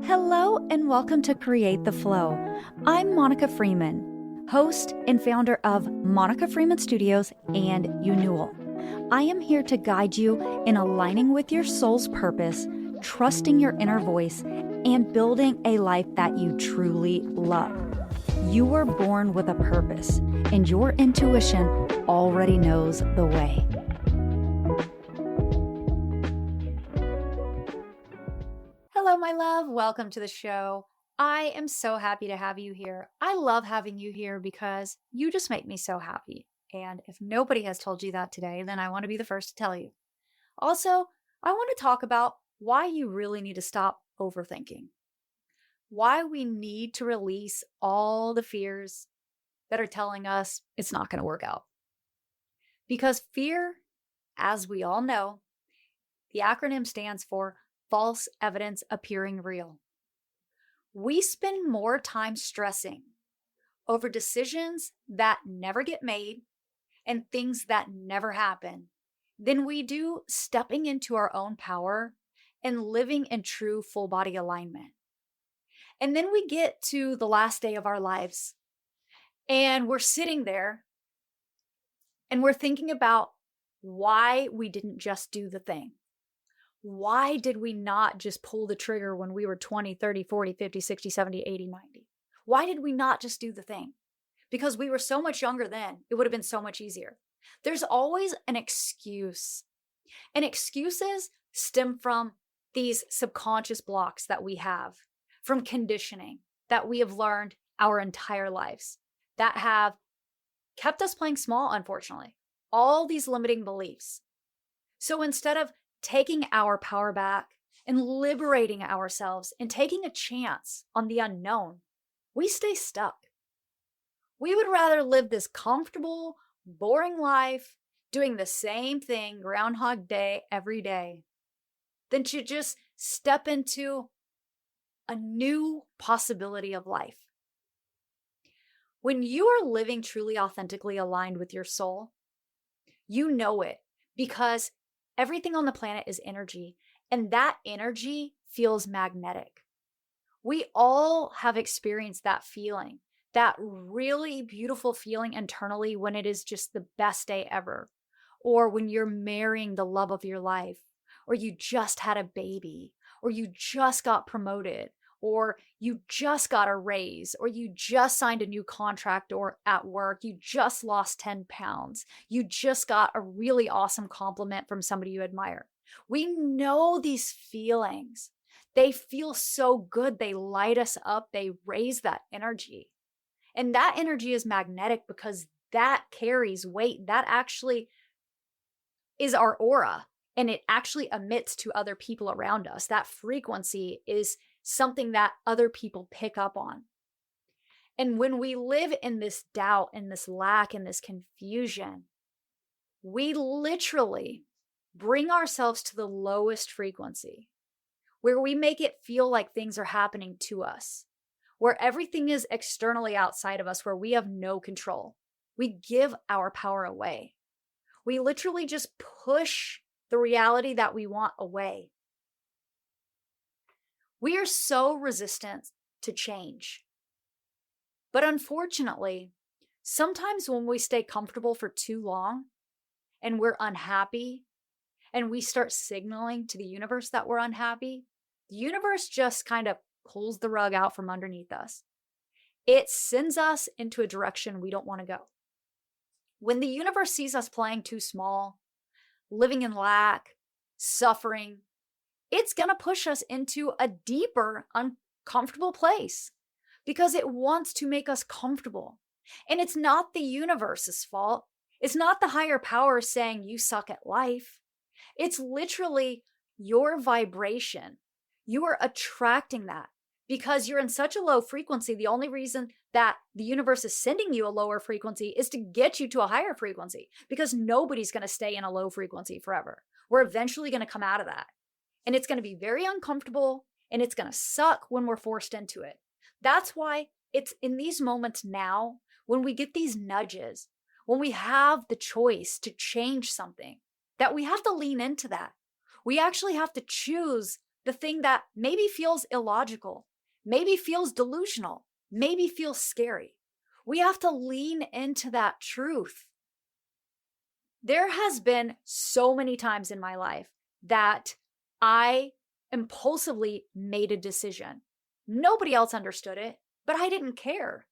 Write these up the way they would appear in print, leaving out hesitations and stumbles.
Hello and welcome to Create the Flow. I'm Monica Freeman, host and founder of Monica Freeman Studios and Unewell. I am here to guide you in aligning with your soul's purpose, trusting your inner voice, and building a life that you truly love. You were born with a purpose, and your intuition already knows the way. Hello, my love. Welcome to the show. I am so happy to have you here. I love having you here because you just make me so happy. And if nobody has told you that today, then I want to be the first to tell you. Also, I want to talk about why you really need to stop overthinking. Why we need to release all the fears that are telling us it's not going to work out. Because fear, as we all know, the acronym stands for false evidence appearing real. We spend more time stressing over decisions that never get made and things that never happen than we do stepping into our own power and living in true full body alignment. And then we get to the last day of our lives and we're sitting there and we're thinking about why we didn't just do the thing. Why did we not just pull the trigger when we were 20, 30, 40, 50, 60, 70, 80, 90? Why did we not just do the thing? Because we were so much younger then, it would have been so much easier. There's always an excuse. And excuses stem from these subconscious blocks that we have, from conditioning that we have learned our entire lives that have kept us playing small, unfortunately. All these limiting beliefs. So instead of taking our power back and liberating ourselves and taking a chance on the unknown, we stay stuck. We would rather live this comfortable, boring life, doing the same thing Groundhog Day every day, than to just step into a new possibility of life. When you are living truly authentically aligned with your soul, you know it because everything on the planet is energy, and that energy feels magnetic. We all have experienced that feeling, that really beautiful feeling internally when it is just the best day ever, or when you're marrying the love of your life, or you just had a baby, or you just got promoted, or you just got a raise, or you just signed a new contract or at work, you just lost 10 pounds, you just got a really awesome compliment from somebody you admire. We know these feelings. They feel so good. They light us up. They raise that energy. And that energy is magnetic because that carries weight. That actually is our aura, and it actually emits to other people around us. That frequency is something that other people pick up on. And when we live in this doubt and this lack and this confusion, we literally bring ourselves to the lowest frequency, where we make it feel like things are happening to us, where everything is externally outside of us, where we have no control. We give our power away. We literally just push the reality that we want away. We are so resistant to change. But unfortunately, sometimes when we stay comfortable for too long and we're unhappy and we start signaling to the universe that we're unhappy, the universe just kind of pulls the rug out from underneath us. It sends us into a direction we don't want to go. When the universe sees us playing too small, living in lack, suffering, it's going to push us into a deeper, uncomfortable place because it wants to make us comfortable. And it's not the universe's fault. It's not the higher power saying you suck at life. It's literally your vibration. You are attracting that because you're in such a low frequency. The only reason that the universe is sending you a lower frequency is to get you to a higher frequency, because nobody's going to stay in a low frequency forever. We're eventually going to come out of that. And it's going to be very uncomfortable, and it's going to suck when we're forced into it. That's why it's in these moments now, when we get these nudges, when we have the choice to change something, that we have to lean into that. We actually have to choose the thing that maybe feels illogical, maybe feels delusional, maybe feels scary. We have to lean into that truth. There has been so many times in my life that I impulsively made a decision. Nobody else understood it, but I didn't care.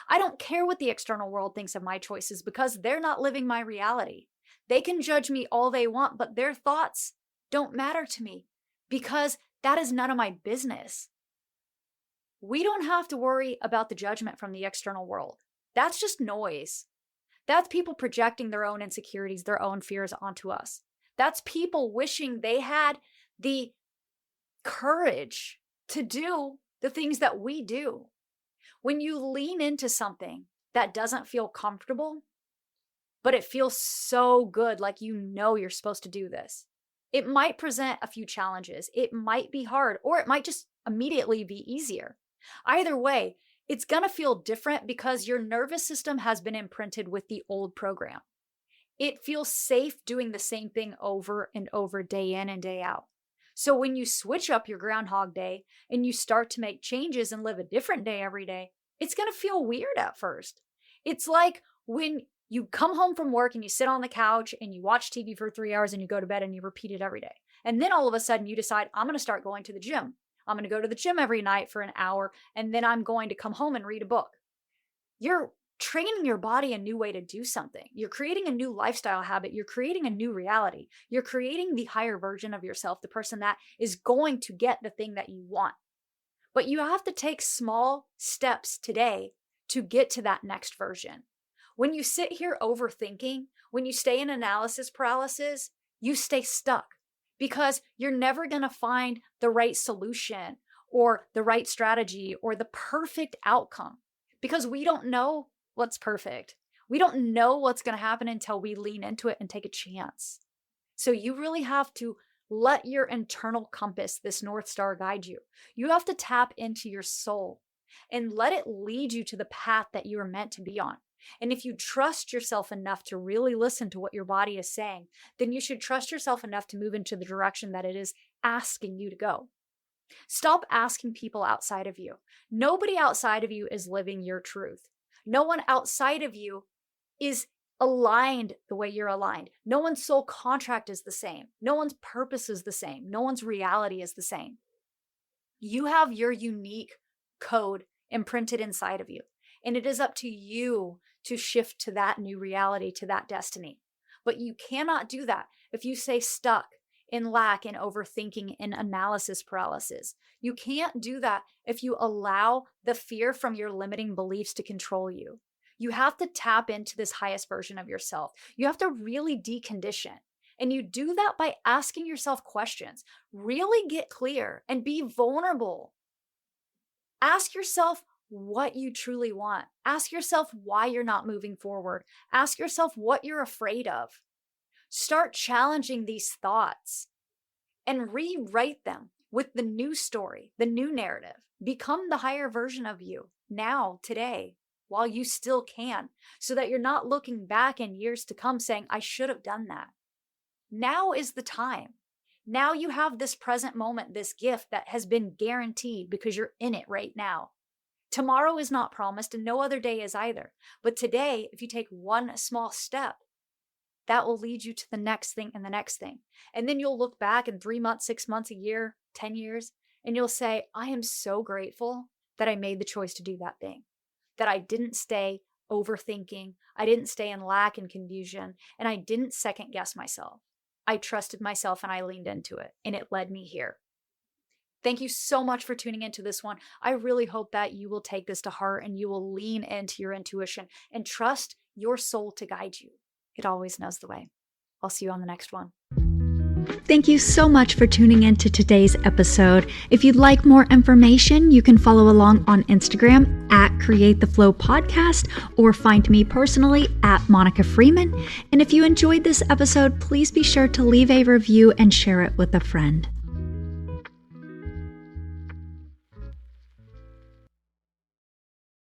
I don't care what the external world thinks of my choices because they're not living my reality. They can judge me all they want, but their thoughts don't matter to me because that is none of my business. We don't have to worry about the judgment from the external world. That's just noise. That's people projecting their own insecurities, their own fears onto us. That's people wishing they had the courage to do the things that we do. When you lean into something that doesn't feel comfortable, but it feels so good, like you know you're supposed to do this, it might present a few challenges. It might be hard, or it might just immediately be easier. Either way, it's going to feel different because your nervous system has been imprinted with the old program. It feels safe doing the same thing over and over, day in and day out. So when you switch up your Groundhog Day and you start to make changes and live a different day every day, it's going to feel weird at first. It's like when you come home from work and you sit on the couch and you watch TV for 3 hours and you go to bed and you repeat it every day. And then all of a sudden you decide, I'm going to start going to the gym. I'm going to go to the gym every night for an hour, and then I'm going to come home and read a book. You're training your body a new way to do something. You're creating a new lifestyle habit. You're creating a new reality. You're creating the higher version of yourself, the person that is going to get the thing that you want. But you have to take small steps today to get to that next version. When you sit here overthinking, when you stay in analysis paralysis, you stay stuck. Because you're never going to find the right solution or the right strategy or the perfect outcome. Because we don't know what's perfect. We don't know what's going to happen until we lean into it and take a chance. So you really have to let your internal compass, this North Star, guide you. You have to tap into your soul and let it lead you to the path that you are meant to be on. And if you trust yourself enough to really listen to what your body is saying, then you should trust yourself enough to move into the direction that it is asking you to go. Stop asking people outside of you. Nobody outside of you is living your truth. No one outside of you is aligned the way you're aligned. No one's soul contract is the same. No one's purpose is the same. No one's reality is the same. You have your unique code imprinted inside of you. And it is up to you to shift to that new reality, to that destiny. But you cannot do that if you stay stuck in lack, in overthinking, in analysis paralysis. You can't do that if you allow the fear from your limiting beliefs to control you. You have to tap into this highest version of yourself. You have to really decondition. And you do that by asking yourself questions. Really get clear and be vulnerable. Ask yourself what you truly want. Ask yourself why you're not moving forward. Ask yourself what you're afraid of. Start challenging these thoughts and rewrite them with the new story, the new narrative. Become the higher version of you now, today, while you still can, so that you're not looking back in years to come saying, I should have done that. Now is the time. Now you have this present moment, this gift that has been guaranteed because you're in it right now. Tomorrow is not promised and no other day is either. But today, if you take one small step, that will lead you to the next thing and the next thing. And then you'll look back in 3 months, 6 months, a year, 10 years, and you'll say, I am so grateful that I made the choice to do that thing, that I didn't stay overthinking, I didn't stay in lack and confusion, and I didn't second guess myself. I trusted myself and I leaned into it, and it led me here. Thank you so much for tuning into this one. I really hope that you will take this to heart and you will lean into your intuition and trust your soul to guide you. It always knows the way. I'll see you on the next one. Thank you so much for tuning into today's episode. If you'd like more information, you can follow along on Instagram at Create the Flow Podcast or find me personally at Monica Freeman. And if you enjoyed this episode, please be sure to leave a review and share it with a friend.